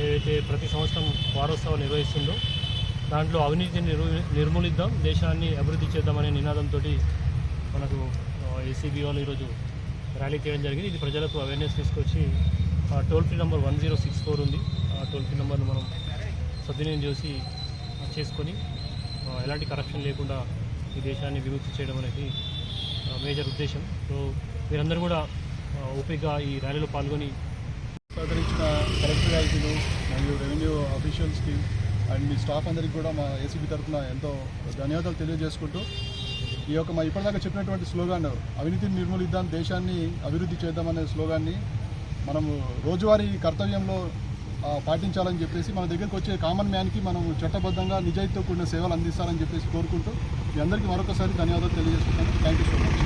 ఏదైతే ప్రతి సంవత్సరం వారోత్సవం నిర్వహిస్తుందో దాంట్లో అవినీతిని నిర్మూలిద్దాం, దేశాన్ని అభివృద్ధి చేద్దామనే నినాదంతో మనకు ఏసీబీ వాళ్ళు ఈరోజు ర్యాలీ చేయడం జరిగింది. ఇది ప్రజలకు అవేర్నెస్ తీసుకొచ్చి టోల్ ఫ్రీ నెంబర్ 1064 ఉంది. ఆ టోల్ ఫ్రీ నెంబర్ను మనం సద్వినియోగం చేసుకొని ఎలాంటి కరప్షన్ లేకుండా ఈ దేశాన్ని విముక్తి చేయడం అనేది మేజర్ ఉద్దేశం. సో మీరందరూ కూడా ఓపికగా ఈ ర్యాలీలో పాల్గొని సహకరించిన కలెక్టర్ గారికి మరియు రెవెన్యూ అఫీషియల్స్కి అండ్ మీ స్టాఫ్ అందరికీ కూడా మా ఏసీబీ తరఫున ఎంతో ధన్యవాదాలు తెలియజేసుకుంటూ ఈ యొక్క మా ఇప్పటిదాకా చెప్పినటువంటి స్లోగాన్ అవినీతిని నిర్మూలిద్దాం, దేశాన్ని అభివృద్ధి చేద్దామనే స్లోగాన్ని మనము రోజువారీ కర్తవ్యంలో పాటించాలని చెప్పేసి మన దగ్గరికి వచ్చే కామన్ మ్యాన్కి మనం చట్టబద్ధంగా నిజాయితీతో కూడిన సేవలు అందిస్తారని చెప్పేసి కోరుకుంటూ మీ అందరికీ మరొకసారి ధన్యవాదాలు తెలియజేస్తున్నాను. Thank you so much.